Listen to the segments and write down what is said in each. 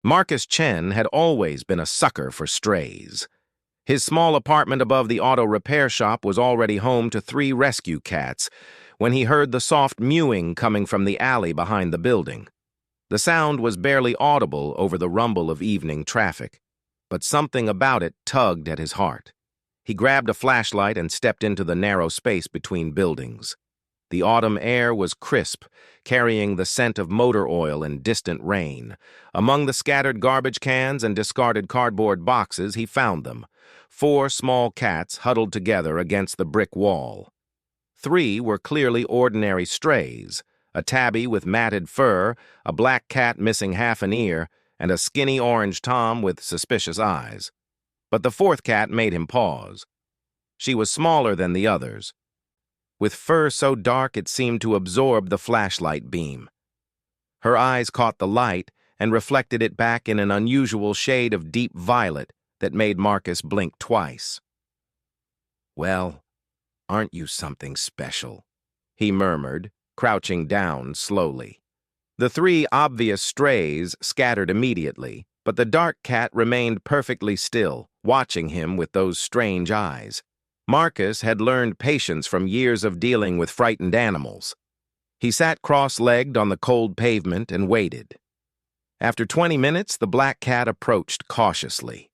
Marcus Chen had always been a sucker for strays. His small apartment above the auto repair shop was already home to 3 rescue cats when he heard the soft mewing coming from the alley behind the building. The sound was barely audible over the rumble of evening traffic, but something about it tugged at his heart. He grabbed a flashlight and stepped into the narrow space between buildings. The autumn air was crisp, carrying the scent of motor oil and distant rain. Among the scattered garbage cans and discarded cardboard boxes, he found them. 4 small cats huddled together against the brick wall. 3 were clearly ordinary strays, a tabby with matted fur, a black cat missing half an ear, and a skinny orange tom with suspicious eyes. But the 4th cat made him pause. She was smaller than the others, with fur so dark it seemed to absorb the flashlight beam. Her eyes caught the light and reflected it back in an unusual shade of deep violet that made Marcus blink twice. "Well, aren't you something special?" he murmured, crouching down slowly. The 3 obvious strays scattered immediately, but the dark cat remained perfectly still, watching him with those strange eyes. Marcus had learned patience from years of dealing with frightened animals. He sat cross-legged on the cold pavement and waited. After 20 minutes, the black cat approached cautiously.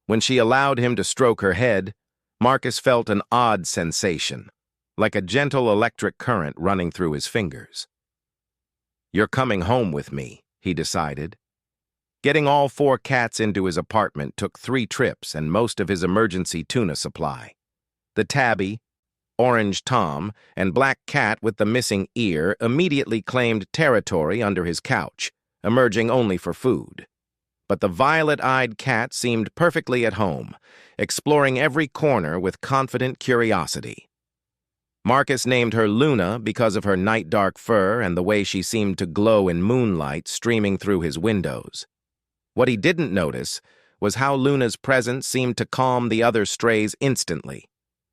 When she allowed him to stroke her head, Marcus felt an odd sensation, like a gentle electric current running through his fingers. "You're coming home with me," he decided. Getting all 4 cats into his apartment took 3 trips and most of his emergency tuna supply. The tabby, orange tom, and black cat with the missing ear immediately claimed territory under his couch, emerging only for food. But the violet-eyed cat seemed perfectly at home, exploring every corner with confident curiosity. Marcus named her Luna because of her night-dark fur and the way she seemed to glow in moonlight streaming through his windows. What he didn't notice was how Luna's presence seemed to calm the other strays instantly,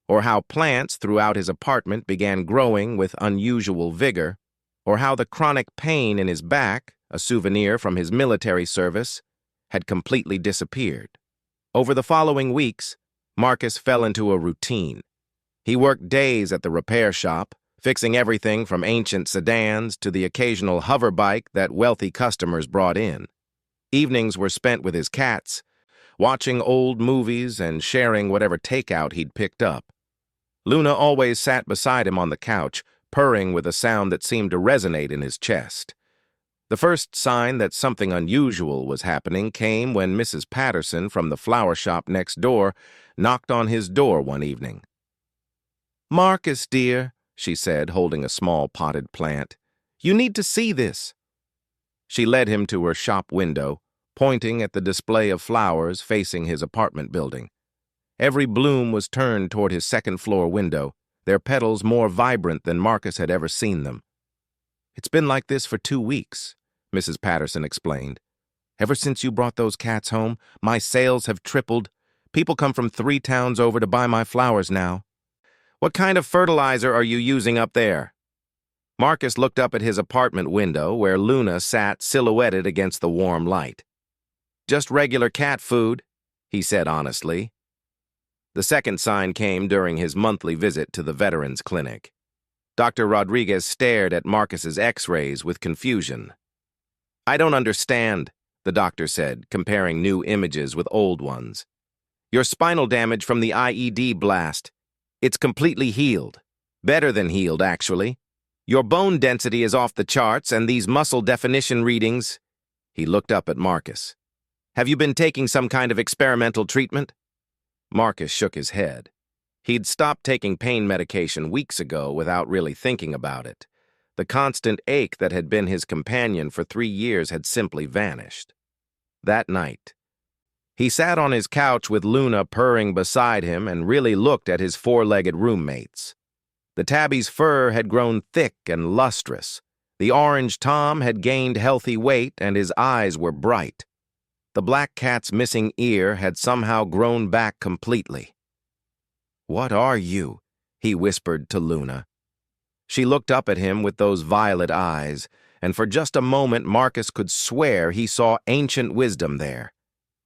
or how plants throughout his apartment began growing with unusual vigor, or how the chronic pain in his back, a souvenir from his military service, had completely disappeared. Over the following weeks, Marcus fell into a routine. He worked days at the repair shop, fixing everything from ancient sedans to the occasional hover bike that wealthy customers brought in. Evenings were spent with his cats, watching old movies and sharing whatever takeout he'd picked up. Luna always sat beside him on the couch, purring with a sound that seemed to resonate in his chest. The first sign that something unusual was happening came when Mrs. Patterson from the flower shop next door knocked on his door one evening. "Marcus, dear," she said, holding a small potted plant, "you need to see this." She led him to her shop window, pointing at the display of flowers facing his apartment building. Every bloom was turned toward his second-floor window, their petals more vibrant than Marcus had ever seen them. "It's been like this for 2 weeks," Mrs. Patterson explained. "Ever since you brought those cats home, my sales have tripled. People come from 3 towns over to buy my flowers now." "What kind of fertilizer are you using up there?" Marcus looked up at his apartment window where Luna sat silhouetted against the warm light. "Just regular cat food," he said honestly. The second sign came during his monthly visit to the Veterans Clinic. Dr. Rodriguez stared at Marcus's x-rays with confusion. "I don't understand," the doctor said, comparing new images with old ones. "Your spinal damage from the IED blast. It's completely healed. Better than healed, actually. Your bone density is off the charts, and these muscle definition readings—" He looked up at Marcus. "Have you been taking some kind of experimental treatment?" Marcus shook his head. He'd stopped taking pain medication weeks ago without really thinking about it. The constant ache that had been his companion for 3 years had simply vanished. That night, he sat on his couch with Luna purring beside him and really looked at his 4-legged roommates. The tabby's fur had grown thick and lustrous. The orange tom had gained healthy weight and his eyes were bright. The black cat's missing ear had somehow grown back completely. "What are you?" he whispered to Luna. She looked up at him with those violet eyes, and for just a moment Marcus could swear he saw ancient wisdom there,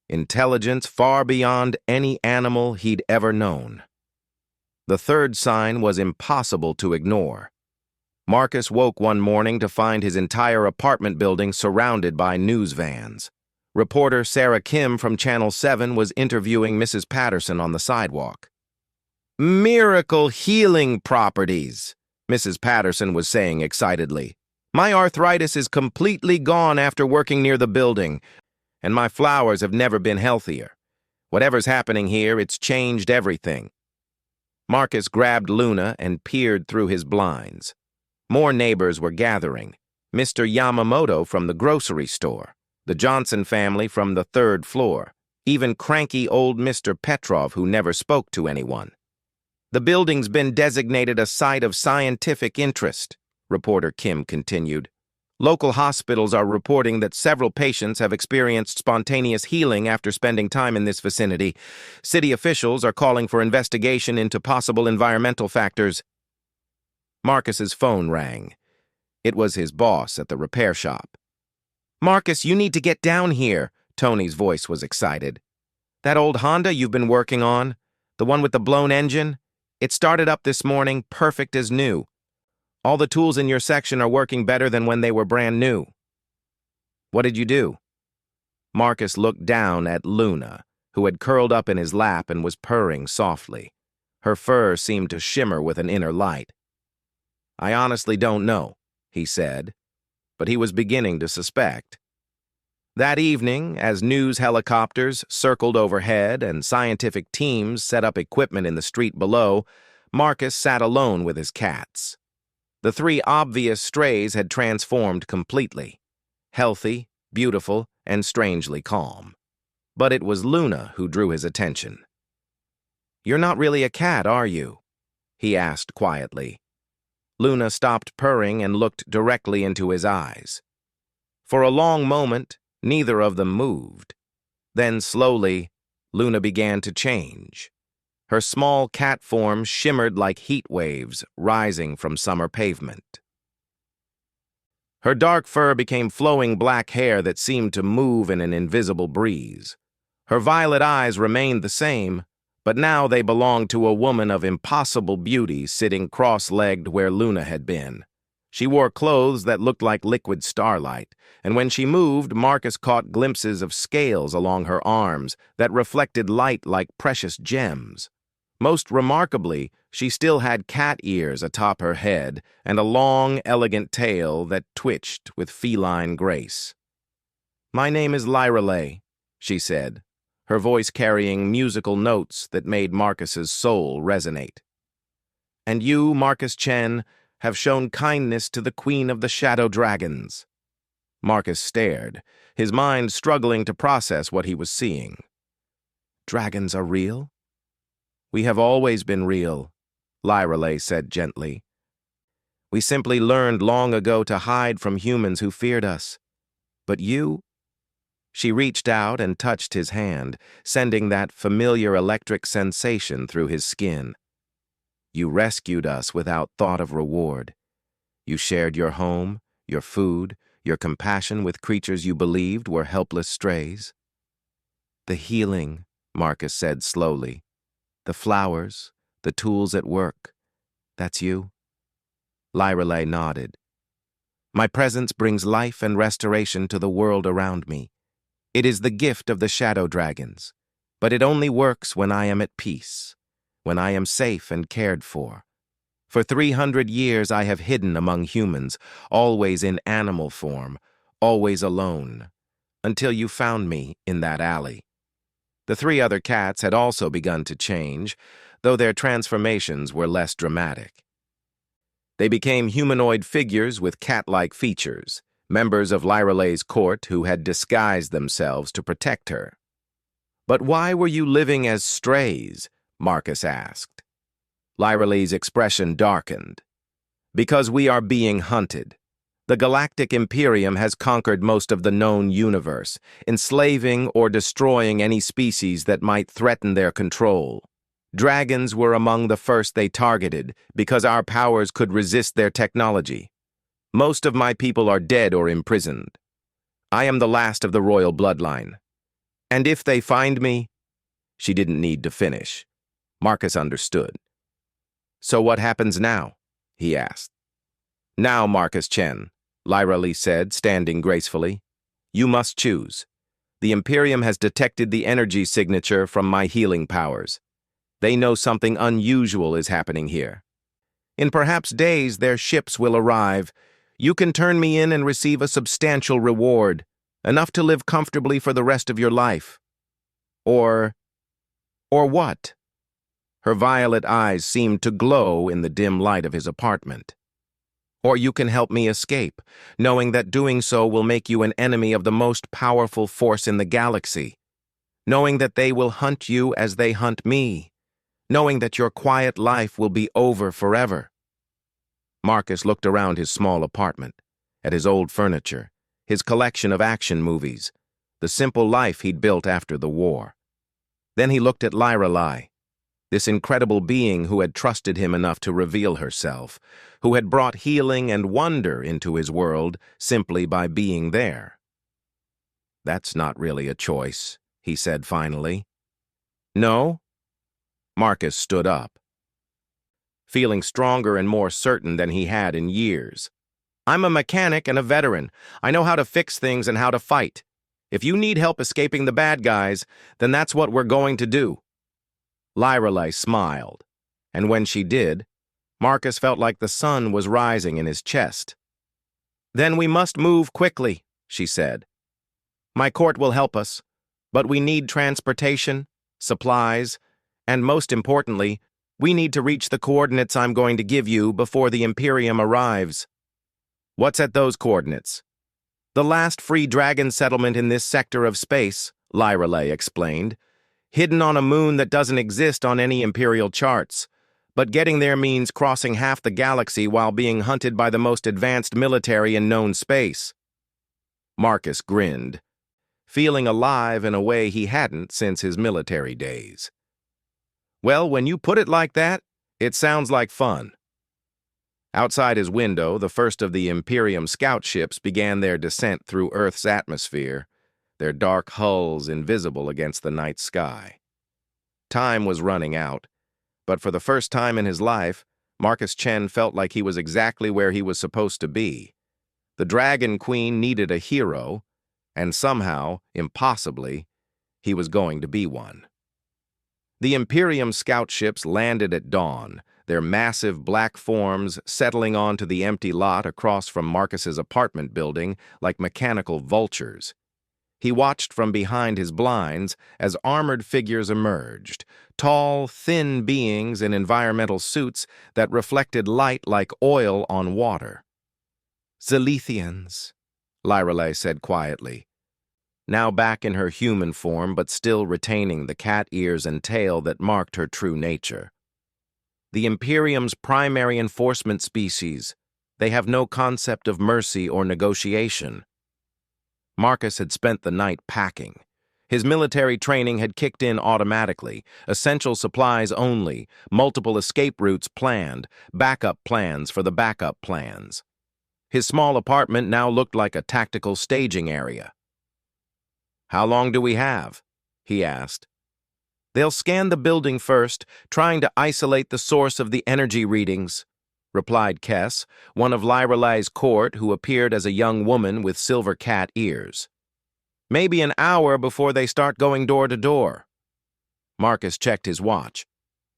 intelligence far beyond any animal he'd ever known. The third sign was impossible to ignore. Marcus woke one morning to find his entire apartment building surrounded by news vans. Reporter Sarah Kim from Channel 7 was interviewing Mrs. Patterson on the sidewalk. "Miracle healing properties," Mrs. Patterson was saying excitedly. "My arthritis is completely gone after working near the building, and my flowers have never been healthier. Whatever's happening here, it's changed everything." Marcus grabbed Luna and peered through his blinds. More neighbors were gathering. Mr. Yamamoto from the grocery store, the Johnson family from the third floor, even cranky old Mr. Petrov who never spoke to anyone. "The building's been designated a site of scientific interest," reporter Kim continued. "Local hospitals are reporting that several patients have experienced spontaneous healing after spending time in this vicinity. City officials are calling for investigation into possible environmental factors." Marcus's phone rang. It was his boss at the repair shop. "Marcus, you need to get down here," Tony's voice was excited. "That old Honda you've been working on, the one with the blown engine, it started up this morning perfect as new. All the tools in your section are working better than when they were brand new." "What did you do?" Marcus looked down at Luna, who had curled up in his lap and was purring softly. Her fur seemed to shimmer with an inner light. "I honestly don't know," he said, but he was beginning to suspect. That evening, as news helicopters circled overhead and scientific teams set up equipment in the street below, Marcus sat alone with his cats. The three obvious strays had transformed completely. Healthy, beautiful, and strangely calm. But it was Luna who drew his attention. "You're not really a cat, are you?" he asked quietly. Luna stopped purring and looked directly into his eyes. For a long moment, neither of them moved. Then slowly, Luna began to change. Her small cat form shimmered like heat waves rising from summer pavement. Her dark fur became flowing black hair that seemed to move in an invisible breeze. Her violet eyes remained the same, but now they belonged to a woman of impossible beauty sitting cross-legged where Luna had been. She wore clothes that looked like liquid starlight, and when she moved, Marcus caught glimpses of scales along her arms that reflected light like precious gems. Most remarkably, she still had cat ears atop her head and a long, elegant tail that twitched with feline grace. "My name is Lyrelay," she said, her voice carrying musical notes that made Marcus's soul resonate. "And you, Marcus Chen, have shown kindness to the Queen of the Shadow Dragons." Marcus stared, his mind struggling to process what he was seeing. "Dragons are real?" "We have always been real," Lyrelay said gently. "We simply learned long ago to hide from humans who feared us. But you—" She reached out and touched his hand, sending that familiar electric sensation through his skin. "You rescued us without thought of reward. You shared your home, your food, your compassion with creatures you believed were helpless strays." "The healing," Marcus said slowly. "The flowers, the tools at work. That's you?" Lyrelay nodded. "My presence brings life and restoration to the world around me. It is the gift of the shadow dragons, but it only works when I am at peace, when I am safe and cared for. For 300 years I have hidden among humans, always in animal form, always alone, until you found me in that alley." The three other cats had also begun to change, though their transformations were less dramatic. They became humanoid figures with cat-like features, members of Lyrelay's court who had disguised themselves to protect her. "But why were you living as strays?" Marcus asked. Lyrelay's expression darkened. "Because we are being hunted. The Galactic Imperium has conquered most of the known universe, enslaving or destroying any species that might threaten their control. Dragons were among the first they targeted because our powers could resist their technology. Most of my people are dead or imprisoned. I am the last of the royal bloodline. And if they find me—" She didn't need to finish. Marcus understood. "So what happens now?" he asked. "Now, Marcus Chen," Lyra Lee said, standing gracefully. "You must choose. The Imperium has detected the energy signature from my healing powers. They know something unusual is happening here. In perhaps days, their ships will arrive. You can turn me in and receive a substantial reward, enough to live comfortably for the rest of your life. Or what?" Her violet eyes seemed to glow in the dim light of his apartment. "Or you can help me escape, knowing that doing so will make you an enemy of the most powerful force in the galaxy, knowing that they will hunt you as they hunt me, knowing that your quiet life will be over forever." Marcus looked around his small apartment, at his old furniture, his collection of action movies, the simple life he'd built after the war. Then he looked at Lyra Lee, this incredible being who had trusted him enough to reveal herself, who had brought healing and wonder into his world simply by being there. "That's not really a choice," he said finally. "No?" Marcus stood up, feeling stronger and more certain than he had in years. "I'm a mechanic and a veteran. I know how to fix things and how to fight. If you need help escaping the bad guys, then that's what we're going to do." Lyra Lee smiled, and when she did, Marcus felt like the sun was rising in his chest. "Then we must move quickly," she said. "My court will help us, but we need transportation, supplies, and most importantly, we need to reach the coordinates I'm going to give you before the Imperium arrives." "What's at those coordinates?" "The last free dragon settlement in this sector of space," Lyra Lee explained. "Hidden on a moon that doesn't exist on any Imperial charts. But getting there means crossing half the galaxy while being hunted by the most advanced military in known space." Marcus grinned, feeling alive in a way he hadn't since his military days. "Well, when you put it like that, it sounds like fun." Outside his window, the first of the Imperium scout ships began their descent through Earth's atmosphere, their dark hulls invisible against the night sky. Time was running out, but for the first time in his life, Marcus Chen felt like he was exactly where he was supposed to be. The Dragon Queen needed a hero, and somehow, impossibly, he was going to be one. The Imperium scout ships landed at dawn, their massive black forms settling onto the empty lot across from Marcus's apartment building like mechanical vultures. He watched from behind his blinds as armored figures emerged, tall, thin beings in environmental suits that reflected light like oil on water. "Zilithians," Lyra Lee said quietly, now back in her human form but still retaining the cat ears and tail that marked her true nature. "The Imperium's primary enforcement species. They have no concept of mercy or negotiation." Marcus had spent the night packing. His military training had kicked in automatically, essential supplies only, multiple escape routes planned, backup plans for the backup plans. His small apartment now looked like a tactical staging area. "How long do we have?" he asked. "They'll scan the building first, trying to isolate the source of the energy readings," replied Kess, one of Lyra Lee's court who appeared as a young woman with silver cat ears. "Maybe an hour before they start going door to door." Marcus checked his watch.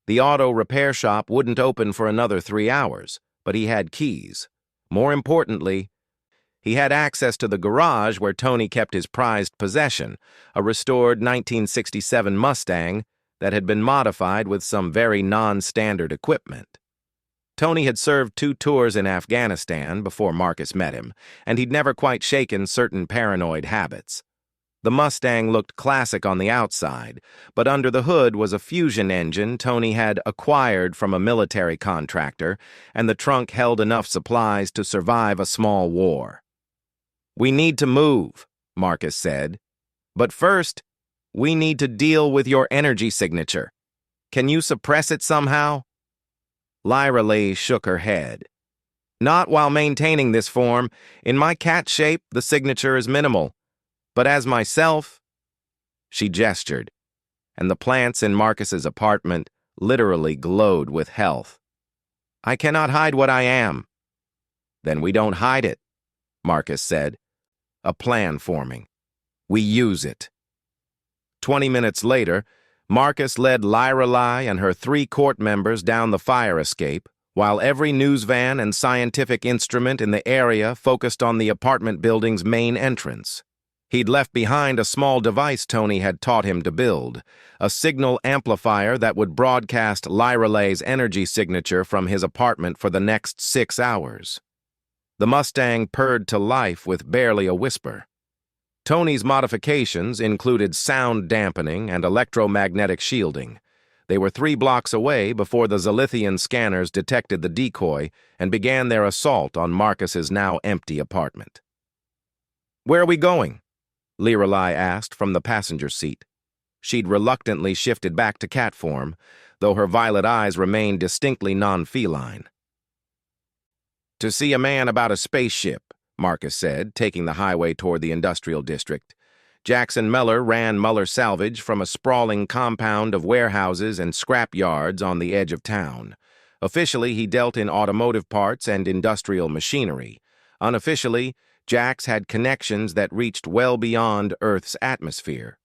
The auto repair shop wouldn't open for another 3 hours, but he had keys. More importantly, he had access to the garage where Tony kept his prized possession, a restored 1967 Mustang that had been modified with some very non-standard equipment. Tony had served 2 tours in Afghanistan before Marcus met him, and he'd never quite shaken certain paranoid habits. The Mustang looked classic on the outside, but under the hood was a fusion engine Tony had acquired from a military contractor, and the trunk held enough supplies to survive a small war. "We need to move," Marcus said. "But first, we need to deal with your energy signature. Can you suppress it somehow?" Lyra Lee shook her head. Not while maintaining this form. In my cat shape, the signature is minimal. But as myself, she gestured, and the plants in Marcus's apartment literally glowed with health. I cannot hide what I am. Then we don't hide it, Marcus said, a plan forming. We use it. 20 minutes later, Marcus led Lorelei and her 3 court members down the fire escape, while every news van and scientific instrument in the area focused on the apartment building's main entrance. He'd left behind a small device Tony had taught him to build, a signal amplifier that would broadcast Lorelei's energy signature from his apartment for the next 6 hours. The Mustang purred to life with barely a whisper. Tony's modifications included sound dampening and electromagnetic shielding. They were 3 blocks away before the Zilithian scanners detected the decoy and began their assault on Marcus's now empty apartment. Where are we going? Lorelei asked from the passenger seat. She'd reluctantly shifted back to cat form, though her violet eyes remained distinctly non-feline. To see a man about a spaceship, Marcus said, taking the highway toward the industrial district. Jackson Muller ran Muller Salvage from a sprawling compound of warehouses and scrap yards on the edge of town. Officially, he dealt in automotive parts and industrial machinery. Unofficially, Jax had connections that reached well beyond Earth's atmosphere.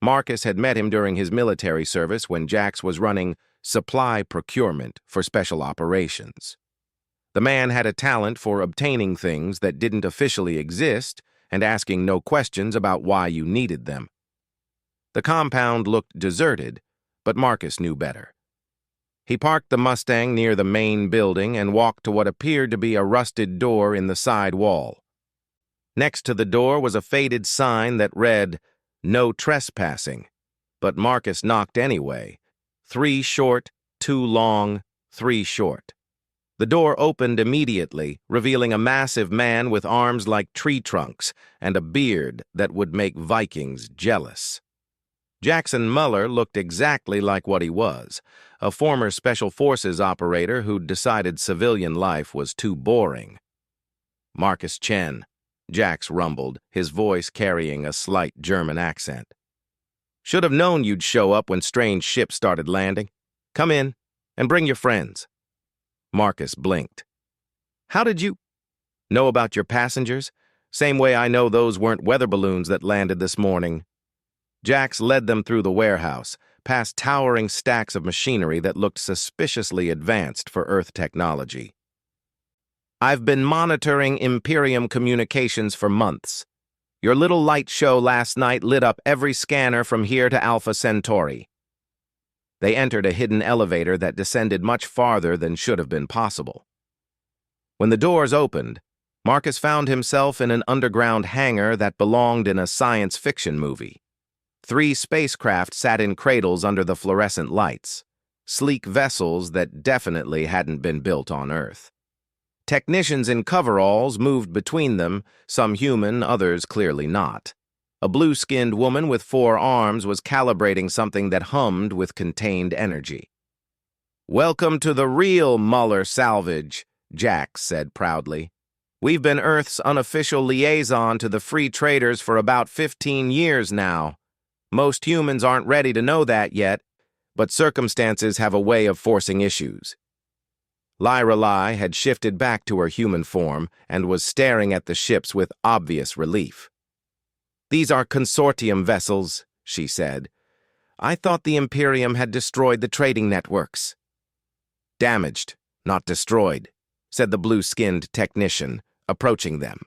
Marcus had met him during his military service when Jax was running supply procurement for special operations. The man had a talent for obtaining things that didn't officially exist and asking no questions about why you needed them. The compound looked deserted, but Marcus knew better. He parked the Mustang near the main building and walked to what appeared to be a rusted door in the side wall. Next to the door was a faded sign that read, "No trespassing," but Marcus knocked anyway. 3 short, 2 long, 3 short. The door opened immediately, revealing a massive man with arms like tree trunks and a beard that would make Vikings jealous. Jackson Muller looked exactly like what he was, a former Special Forces operator who'd decided civilian life was too boring. Marcus Chen, Jax rumbled, his voice carrying a slight German accent. Should have known you'd show up when strange ships started landing. Come in, and bring your friends. Marcus blinked. How did you know about your passengers? Same way I know those weren't weather balloons that landed this morning. Jax led them through the warehouse, past towering stacks of machinery that looked suspiciously advanced for Earth technology. I've been monitoring Imperium communications for months. Your little light show last night lit up every scanner from here to Alpha Centauri. They entered a hidden elevator that descended much farther than should have been possible. When the doors opened, Marcus found himself in an underground hangar that belonged in a science fiction movie. 3 spacecraft sat in cradles under the fluorescent lights, sleek vessels that definitely hadn't been built on Earth. Technicians in coveralls moved between them, some human, others clearly not. A blue-skinned woman with 4 arms was calibrating something that hummed with contained energy. Welcome to the real Muller Salvage, Jax said proudly. We've been Earth's unofficial liaison to the free traders for about 15 years now. Most humans aren't ready to know that yet, but circumstances have a way of forcing issues. Lorelei had shifted back to her human form and was staring at the ships with obvious relief. These are consortium vessels, she said. I thought the Imperium had destroyed the trading networks. Damaged, not destroyed, said the blue-skinned technician, approaching them.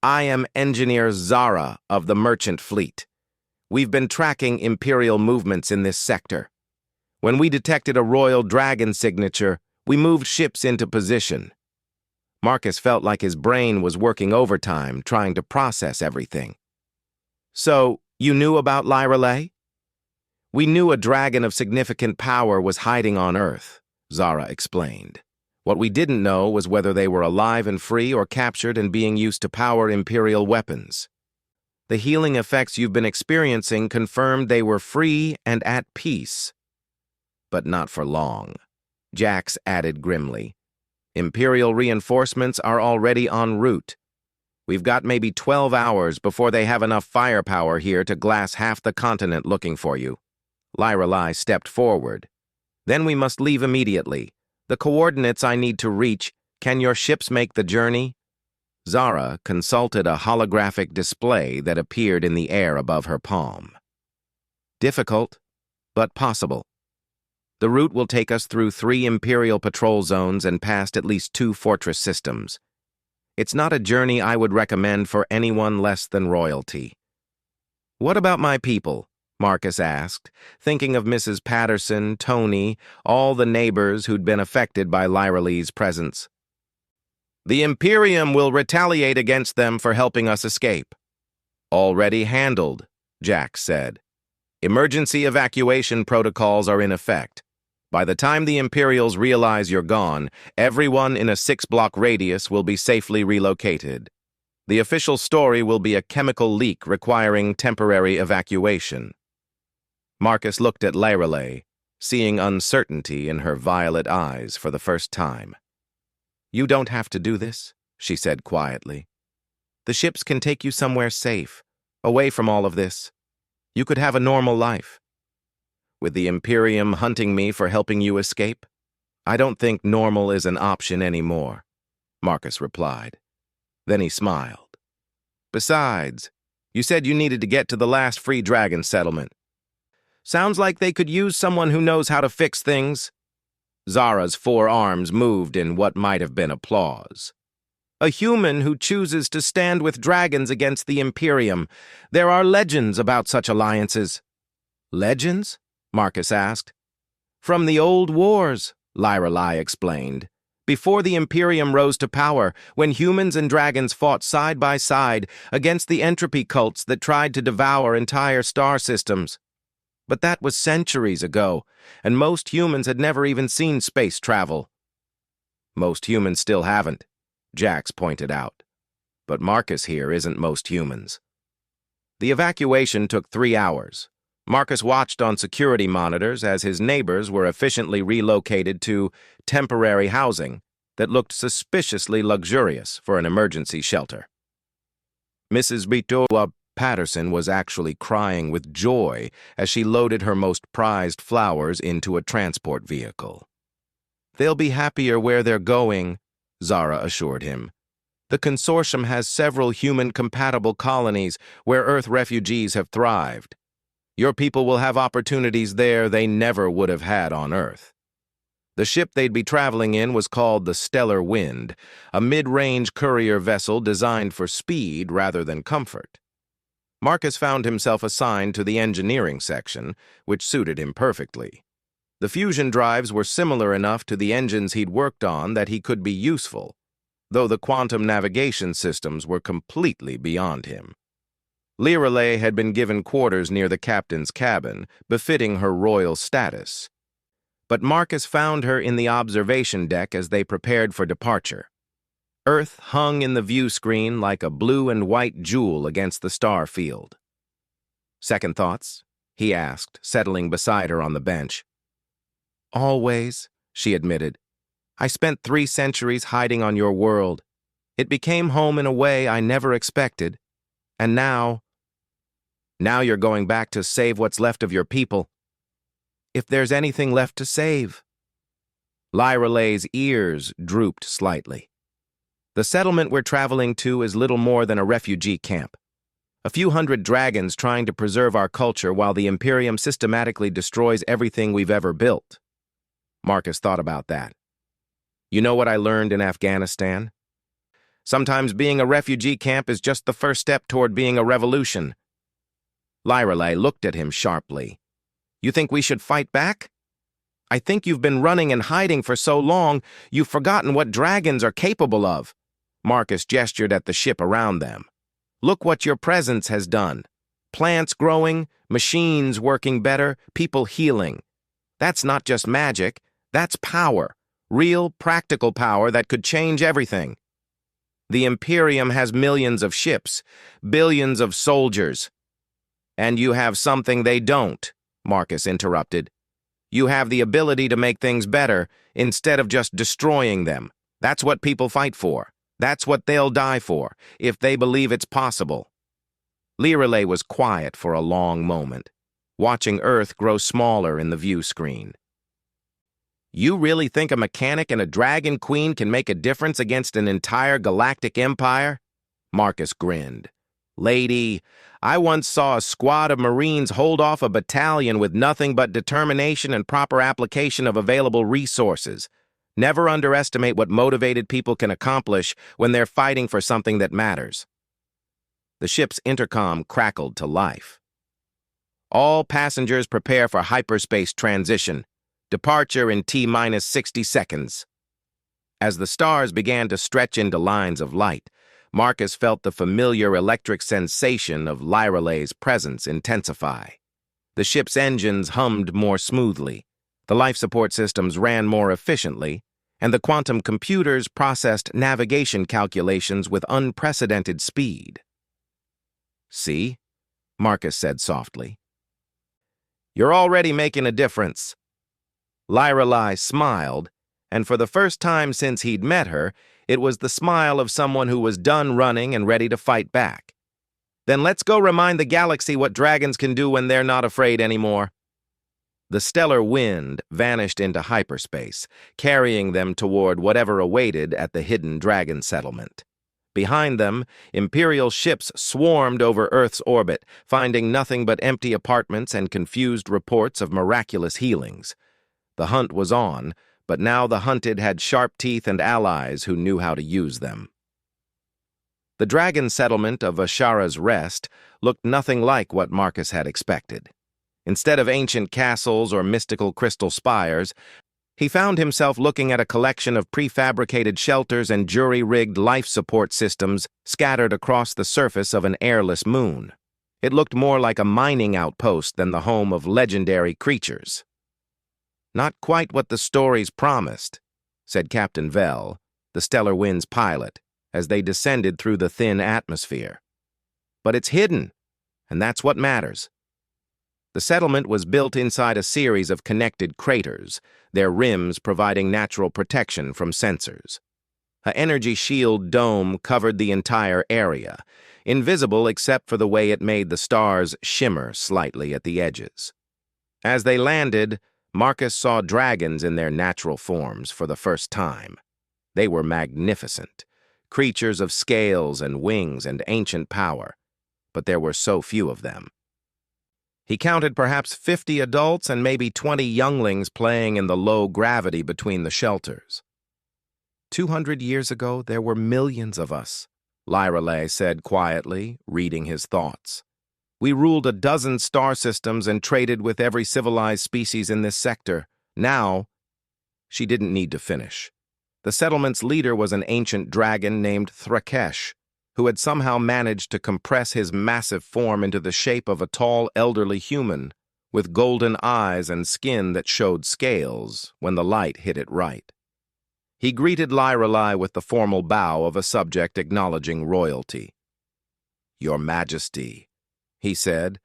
I am Engineer Zara of the Merchant Fleet. We've been tracking Imperial movements in this sector. When we detected a Royal Dragon signature, we moved ships into position. Marcus felt like his brain was working overtime, trying to process everything. So, you knew about Lorelei? We knew a dragon of significant power was hiding on Earth, Zara explained. What we didn't know was whether they were alive and free or captured and being used to power Imperial weapons. The healing effects you've been experiencing confirmed they were free and at peace. But not for long, Jax added grimly. Imperial reinforcements are already en route. We've got maybe 12 hours before they have enough firepower here to glass half the continent looking for you. Lyrelai stepped forward. Then we must leave immediately. The coordinates I need to reach, can your ships make the journey? Zara consulted a holographic display that appeared in the air above her palm. Difficult, but possible. The route will take us through 3 Imperial patrol zones and past at least 2 fortress systems. It's not a journey I would recommend for anyone less than royalty. What about my people? Marcus asked, thinking of Mrs. Patterson, Tony, all the neighbors who'd been affected by Lyrelai's presence. The Imperium will retaliate against them for helping us escape. Already handled, Jack said. Emergency evacuation protocols are in effect. By the time the Imperials realize you're gone, everyone in a 6-block radius will be safely relocated. The official story will be a chemical leak requiring temporary evacuation. Marcus looked at Lyrelai, seeing uncertainty in her violet eyes for the first time. You don't have to do this, she said quietly. The ships can take you somewhere safe, away from all of this. You could have a normal life. With the Imperium hunting me for helping you escape, I don't think normal is an option anymore, Marcus replied. Then he smiled. Besides, you said you needed to get to the last free dragon settlement. Sounds like they could use someone who knows how to fix things. Zara's 4 arms moved in what might have been applause. A human who chooses to stand with dragons against the Imperium. There are legends about such alliances. Legends? Marcus asked. From the old wars, Lyrelai explained. Before the Imperium rose to power, when humans and dragons fought side by side against the entropy cults that tried to devour entire star systems. But that was centuries ago, and most humans had never even seen space travel. Most humans still haven't, Jax pointed out. But Marcus here isn't most humans. The evacuation took 3 hours. Marcus watched on security monitors as his neighbors were efficiently relocated to temporary housing that looked suspiciously luxurious for an emergency shelter. Mrs. Bitoa Patterson was actually crying with joy as she loaded her most prized flowers into a transport vehicle. They'll be happier where they're going, Zara assured him. The consortium has several human-compatible colonies where Earth refugees have thrived. Your people will have opportunities there they never would have had on Earth. The ship they'd be traveling in was called the Stellar Wind, a mid-range courier vessel designed for speed rather than comfort. Marcus found himself assigned to the engineering section, which suited him perfectly. The fusion drives were similar enough to the engines he'd worked on that he could be useful, though the quantum navigation systems were completely beyond him. Lyrelai had been given quarters near the captain's cabin, befitting her royal status. But Marcus found her in the observation deck as they prepared for departure. Earth hung in the view screen like a blue and white jewel against the star field. Second thoughts? He asked, settling beside her on the bench. Always, she admitted. I spent 3 centuries hiding on your world. It became home in a way I never expected. And now you're going back to save what's left of your people. If there's anything left to save. Lyrelai's ears drooped slightly. The settlement we're traveling to is little more than a refugee camp. A few hundred dragons trying to preserve our culture while the Imperium systematically destroys everything we've ever built. Marcus thought about that. You know what I learned in Afghanistan? Sometimes being a refugee camp is just the first step toward being a revolution. Lyrelai looked at him sharply. You think we should fight back? I think you've been running and hiding for so long, you've forgotten what dragons are capable of. Marcus gestured at the ship around them. Look what your presence has done. Plants growing, machines working better, people healing. That's not just magic, that's power. Real, practical power that could change everything. The Imperium has millions of ships, billions of soldiers. And you have something they don't, Marcus interrupted. You have the ability to make things better instead of just destroying them. That's what people fight for. That's what they'll die for, if they believe it's possible. Lireley was quiet for a long moment, watching Earth grow smaller in the view screen. You really think a mechanic and a dragon queen can make a difference against an entire galactic empire? Marcus grinned. Lady, I once saw a squad of Marines hold off a battalion with nothing but determination and proper application of available resources. Never underestimate what motivated people can accomplish when they're fighting for something that matters. The ship's intercom crackled to life. All passengers prepare for hyperspace transition. Departure in T-minus 60 seconds. As the stars began to stretch into lines of light, Marcus felt the familiar electric sensation of Lireley's presence intensify. The ship's engines hummed more smoothly, the life support systems ran more efficiently, and the quantum computers processed navigation calculations with unprecedented speed. See? Marcus said softly. You're already making a difference. Lireley smiled, and for the first time since he'd met her, it was the smile of someone who was done running and ready to fight back. Then let's go remind the galaxy what dragons can do when they're not afraid anymore. The stellar wind vanished into hyperspace, carrying them toward whatever awaited at the hidden dragon settlement. Behind them, Imperial ships swarmed over Earth's orbit, finding nothing but empty apartments and confused reports of miraculous healings. The hunt was on, but now the hunted had sharp teeth and allies who knew how to use them. The dragon settlement of Ashara's Rest looked nothing like what Marcus had expected. Instead of ancient castles or mystical crystal spires, he found himself looking at a collection of prefabricated shelters and jury-rigged life support systems scattered across the surface of an airless moon. It looked more like a mining outpost than the home of legendary creatures. Not quite what the stories promised, said Captain Vell, the Stellar Wind's pilot, as they descended through the thin atmosphere. But it's hidden, and that's what matters. The settlement was built inside a series of connected craters, their rims providing natural protection from sensors. An energy shield dome covered the entire area, invisible except for the way it made the stars shimmer slightly at the edges. As they landed, Marcus saw dragons in their natural forms for the first time. They were magnificent, creatures of scales and wings and ancient power, but there were so few of them. He counted perhaps 50 adults and maybe 20 younglings playing in the low gravity between the shelters. 200 years ago, there were millions of us, Lireley said quietly, reading his thoughts. We ruled a dozen star systems and traded with every civilized species in this sector. Now, she didn't need to finish. The settlement's leader was an ancient dragon named Thrakesh, who had somehow managed to compress his massive form into the shape of a tall, elderly human, with golden eyes and skin that showed scales when the light hit it right. He greeted Lireley with the formal bow of a subject acknowledging royalty. Your Majesty, he said,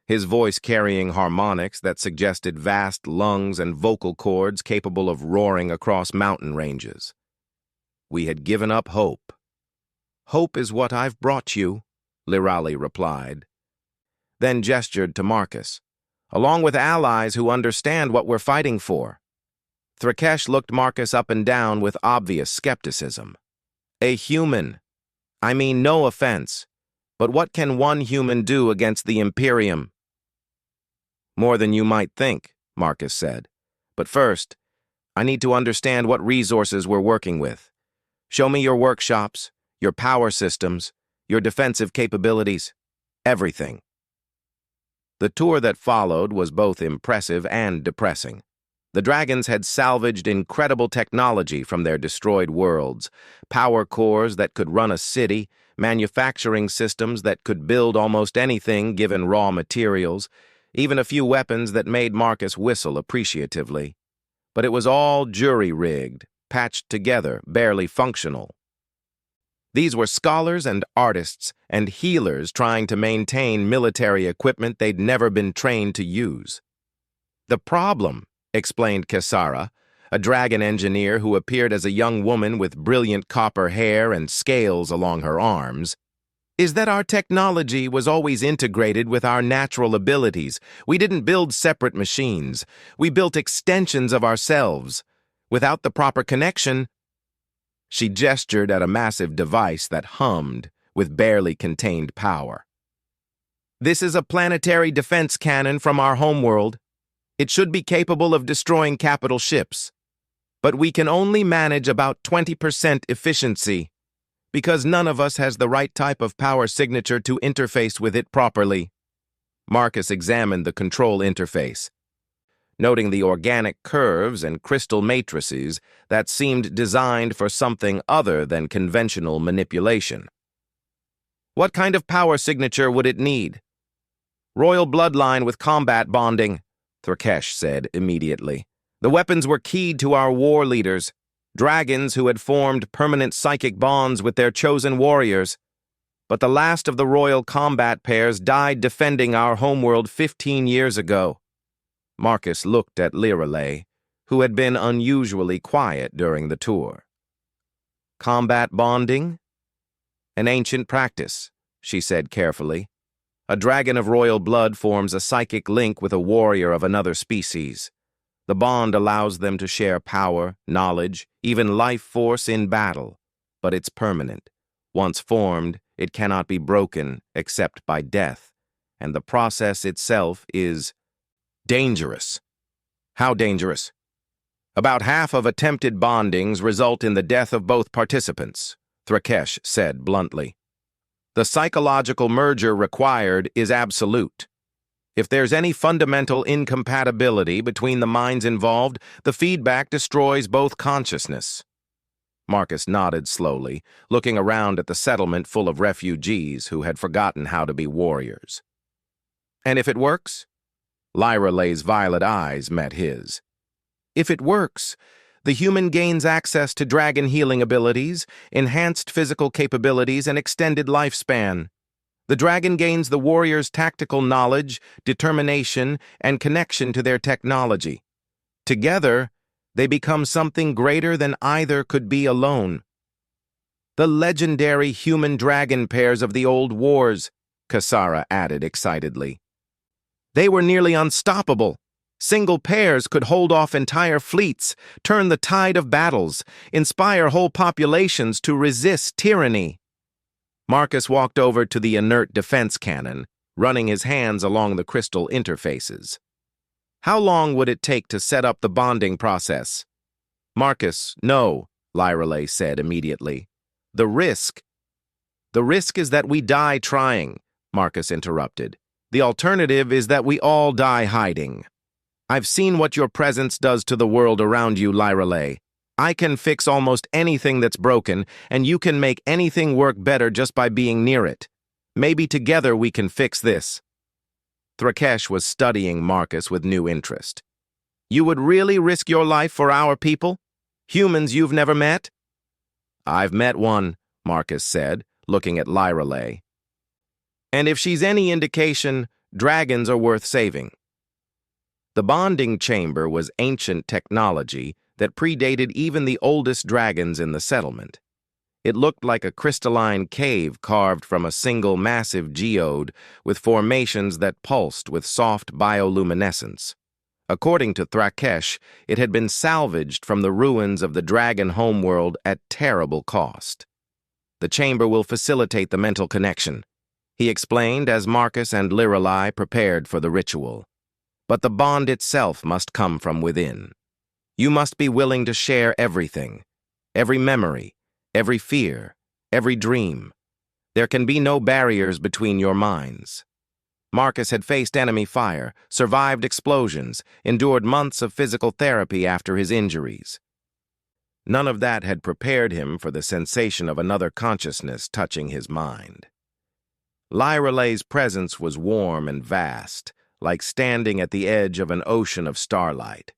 his voice carrying harmonics that suggested vast lungs and vocal cords capable of roaring across mountain ranges. We had given up hope. Hope is what I've brought you, Lireley replied, then gestured to Marcus, along with allies who understand what we're fighting for. Thrakesh looked Marcus up and down with obvious skepticism. A human. I mean, no offense. But what can one human do against the Imperium? More than you might think, Marcus said. But first, I need to understand what resources we're working with. Show me your workshops, your power systems, your defensive capabilities, everything. The tour that followed was both impressive and depressing. The dragons had salvaged incredible technology from their destroyed worlds, power cores that could run a city, manufacturing systems that could build almost anything given raw materials, even a few weapons that made Marcus whistle appreciatively. But it was all jury-rigged, patched together, barely functional. These were scholars and artists and healers trying to maintain military equipment they'd never been trained to use. The problem, explained Kesara, a dragon engineer who appeared as a young woman with brilliant copper hair and scales along her arms, is that our technology was always integrated with our natural abilities. We didn't build separate machines. We built extensions of ourselves. Without the proper connection, she gestured at a massive device that hummed with barely contained power. This is a planetary defense cannon from our homeworld. It should be capable of destroying capital ships. But we can only manage about 20% efficiency, because none of us has the right type of power signature to interface with it properly. Marcus examined the control interface, noting the organic curves and crystal matrices that seemed designed for something other than conventional manipulation. What kind of power signature would it need? Royal bloodline with combat bonding, Thrakesh said immediately. The weapons were keyed to our war leaders, dragons who had formed permanent psychic bonds with their chosen warriors. But the last of the royal combat pairs died defending our homeworld 15 years ago. Marcus looked at Lirelei, who had been unusually quiet during the tour. Combat bonding? An ancient practice, she said carefully. A dragon of royal blood forms a psychic link with a warrior of another species. The bond allows them to share power, knowledge, even life force in battle, but it's permanent. Once formed, it cannot be broken except by death, and the process itself is dangerous. How dangerous? About half of attempted bondings result in the death of both participants, Thrakesh said bluntly. The psychological merger required is absolute. If there's any fundamental incompatibility between the minds involved, the feedback destroys both consciousness. Marcus nodded slowly, looking around at the settlement full of refugees who had forgotten how to be warriors. And if it works? Lyralei's violet eyes met his. If it works, the human gains access to dragon healing abilities, enhanced physical capabilities, and extended lifespan. The dragon gains the warrior's tactical knowledge, determination, and connection to their technology. Together, they become something greater than either could be alone. The legendary human-dragon pairs of the old wars, Kasara added excitedly. They were nearly unstoppable. Single pairs could hold off entire fleets, turn the tide of battles, inspire whole populations to resist tyranny. Marcus walked over to the inert defense cannon, running his hands along the crystal interfaces. How long would it take to set up the bonding process? Marcus, no, Lirelei said immediately. The risk is that we die trying, Marcus interrupted. The alternative is that we all die hiding. I've seen what your presence does to the world around you, Lirelei. I can fix almost anything that's broken, and you can make anything work better just by being near it. Maybe together we can fix this. Thrakesh was studying Marcus with new interest. You would really risk your life for our people? Humans you've never met? I've met one, Marcus said, looking at Lirelei. And if she's any indication, dragons are worth saving. The bonding chamber was ancient technology that predated even the oldest dragons in the settlement. It looked like a crystalline cave carved from a single massive geode with formations that pulsed with soft bioluminescence. According to Thrakesh, it had been salvaged from the ruins of the dragon homeworld at terrible cost. The chamber will facilitate the mental connection, he explained as Marcus and Lirelei prepared for the ritual. But the bond itself must come from within. You must be willing to share everything, every memory, every fear, every dream. There can be no barriers between your minds. Marcus had faced enemy fire, survived explosions, endured months of physical therapy after his injuries. None of that had prepared him for the sensation of another consciousness touching his mind. Lyrelei's presence was warm and vast, like standing at the edge of an ocean of starlight.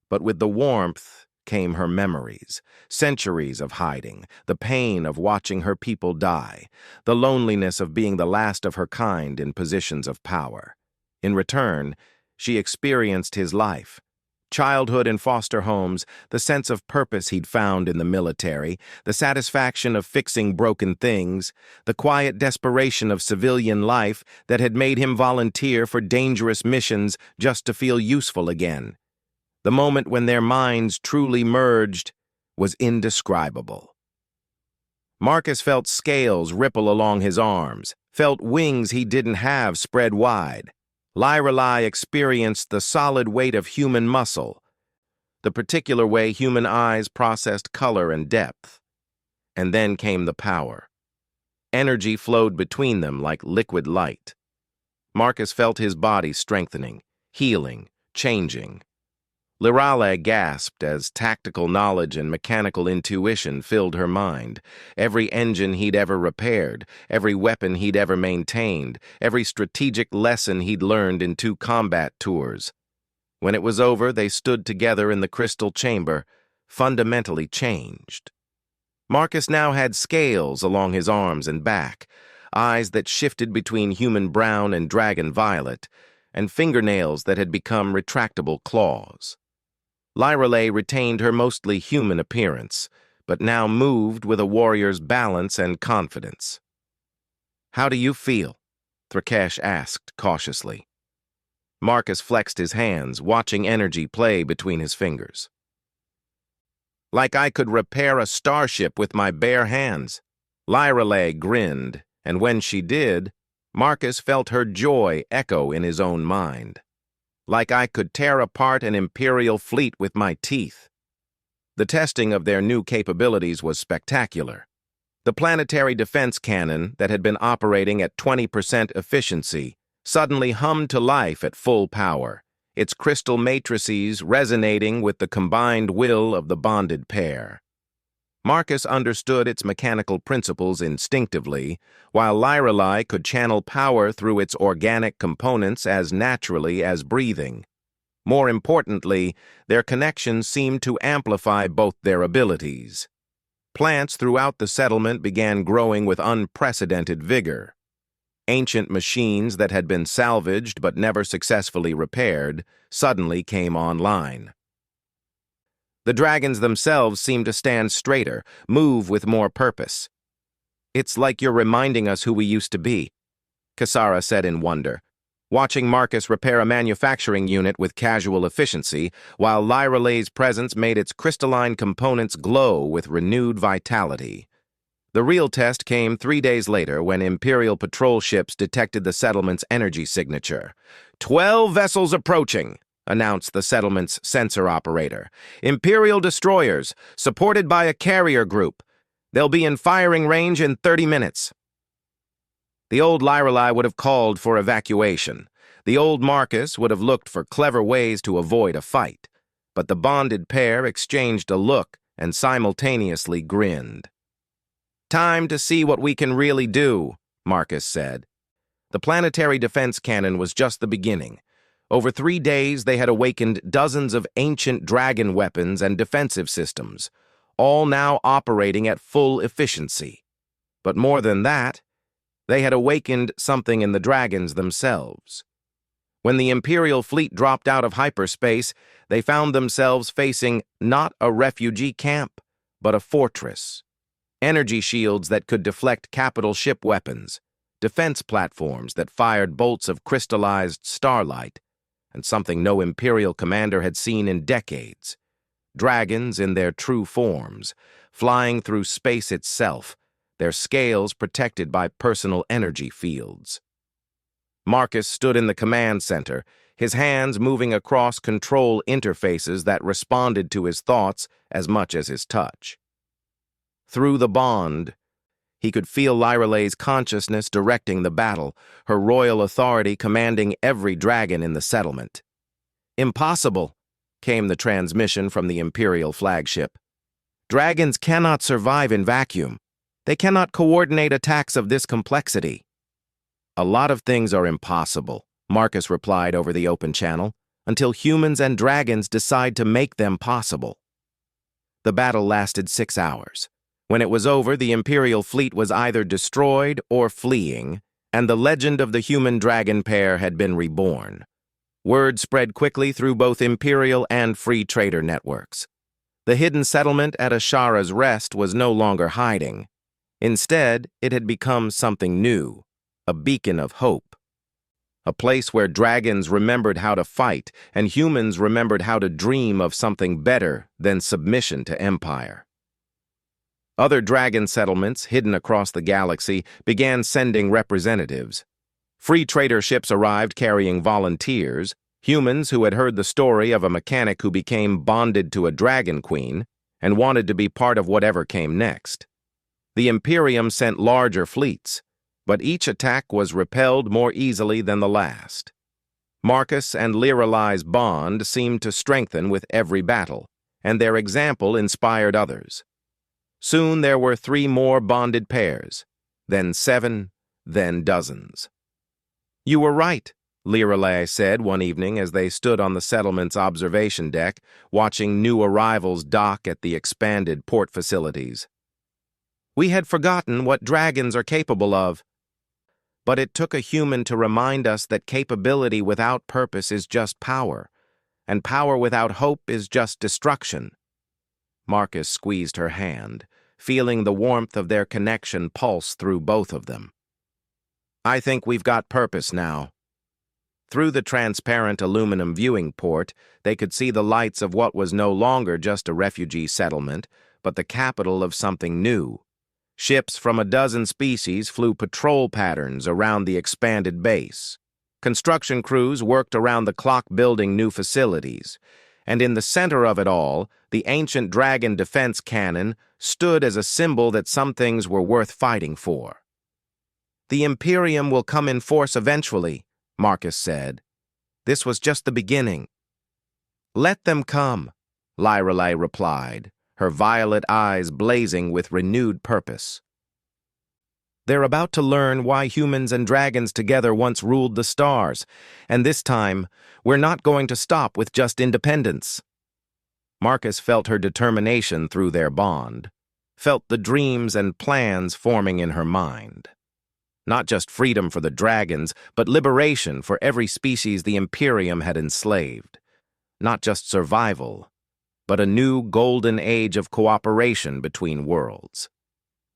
But with the warmth came her memories, centuries of hiding, the pain of watching her people die, the loneliness of being the last of her kind in positions of power. In return, she experienced his life, Childhood in foster homes, the sense of purpose he'd found in the military, the satisfaction of fixing broken things, the quiet desperation of civilian life that had made him volunteer for dangerous missions just to feel useful again. The moment when their minds truly merged was indescribable. Marcus felt scales ripple along his arms, felt wings he didn't have spread wide. Lyrelai experienced the solid weight of human muscle, the particular way human eyes processed color and depth. And then came the power. Energy flowed between them like liquid light. Marcus felt his body strengthening, healing, changing. Lyrelai gasped as tactical knowledge and mechanical intuition filled her mind. Every engine he'd ever repaired, every weapon he'd ever maintained, every strategic lesson he'd learned in 2 combat tours. When it was over, they stood together in the crystal chamber, fundamentally changed. Marcus now had scales along his arms and back, eyes that shifted between human brown and dragon violet, and fingernails that had become retractable claws. Lyrelai retained her mostly human appearance, but now moved with a warrior's balance and confidence. "How do you feel?" Thrakash asked cautiously. Marcus flexed his hands, watching energy play between his fingers. "Like I could repair a starship with my bare hands." Lyrelai grinned, and when she did, Marcus felt her joy echo in his own mind. "Like I could tear apart an Imperial fleet with my teeth." The testing of their new capabilities was spectacular. The planetary defense cannon that had been operating at 20% efficiency suddenly hummed to life at full power, its crystal matrices resonating with the combined will of the bonded pair. Marcus understood its mechanical principles instinctively, while Lyrelai could channel power through its organic components as naturally as breathing. More importantly, their connections seemed to amplify both their abilities. Plants throughout the settlement began growing with unprecedented vigor. Ancient machines that had been salvaged but never successfully repaired suddenly came online. The dragons themselves seemed to stand straighter, move with more purpose. "It's like you're reminding us who we used to be," Kasara said in wonder, watching Marcus repair a manufacturing unit with casual efficiency, while Lyrelai's presence made its crystalline components glow with renewed vitality. The real test came 3 days later when Imperial patrol ships detected the settlement's energy signature. 12 vessels approaching," announced the settlement's sensor operator. "Imperial destroyers, supported by a carrier group. They'll be in firing range in 30 minutes. The old Lyrelai would have called for evacuation. The old Marcus would have looked for clever ways to avoid a fight. But the bonded pair exchanged a look and simultaneously grinned. "Time to see what we can really do," Marcus said. The planetary defense cannon was just the beginning. Over 3 days, they had awakened dozens of ancient dragon weapons and defensive systems, all now operating at full efficiency. But more than that, they had awakened something in the dragons themselves. When the Imperial fleet dropped out of hyperspace, they found themselves facing not a refugee camp, but a fortress. Energy shields that could deflect capital ship weapons, defense platforms that fired bolts of crystallized starlight, and something no Imperial commander had seen in decades. Dragons in their true forms, flying through space itself, their scales protected by personal energy fields. Marcus stood in the command center, his hands moving across control interfaces that responded to his thoughts as much as his touch. Through the bond, he could feel Lyrelai's consciousness directing the battle, her royal authority commanding every dragon in the settlement. "Impossible," came the transmission from the Imperial flagship. "Dragons cannot survive in vacuum. They cannot coordinate attacks of this complexity." "A lot of things are impossible," Marcus replied over the open channel, "until humans and dragons decide to make them possible." The battle lasted 6 hours. When it was over, the Imperial fleet was either destroyed or fleeing, and the legend of the human-dragon pair had been reborn. Word spread quickly through both imperial and free trader networks. The hidden settlement at Ashara's Rest was no longer hiding. Instead, it had become something new, a beacon of hope. A place where dragons remembered how to fight and humans remembered how to dream of something better than submission to empire. Other dragon settlements, hidden across the galaxy, began sending representatives. Free trader ships arrived carrying volunteers, humans who had heard the story of a mechanic who became bonded to a dragon queen and wanted to be part of whatever came next. The Imperium sent larger fleets, but each attack was repelled more easily than the last. Marcus and Lirelai's bond seemed to strengthen with every battle, and their example inspired others. Soon there were 3 more bonded pairs, then 7, then dozens. "You were right," Lirelai said one evening as they stood on the settlement's observation deck, watching new arrivals dock at the expanded port facilities. "We had forgotten what dragons are capable of. But it took a human to remind us that capability without purpose is just power, and power without hope is just destruction." Marcus squeezed her hand, feeling the warmth of their connection pulse through both of them. "I think we've got purpose now." Through the transparent aluminum viewing port, they could see the lights of what was no longer just a refugee settlement, but the capital of something new. Ships from a dozen species flew patrol patterns around the expanded base. Construction crews worked around the clock building new facilities, and in the center of it all, the ancient dragon defense cannon stood as a symbol that some things were worth fighting for. "The Imperium will come in force eventually," Marcus said. "This was just the beginning." "Let them come," Lirelai replied, her violet eyes blazing with renewed purpose. "They're about to learn why humans and dragons together once ruled the stars, and this time, we're not going to stop with just independence." Marcus felt her determination through their bond, felt the dreams and plans forming in her mind. Not just freedom for the dragons, but liberation for every species the Imperium had enslaved. Not just survival, but a new golden age of cooperation between worlds.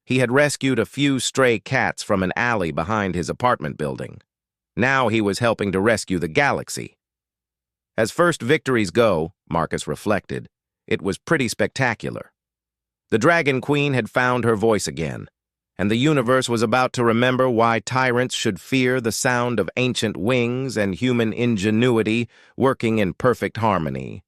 He had rescued a few stray cats from an alley behind his apartment building. Now he was helping to rescue the galaxy. As first victories go, Marcus reflected, it was pretty spectacular. The Dragon Queen had found her voice again, and the universe was about to remember why tyrants should fear the sound of ancient wings and human ingenuity working in perfect harmony.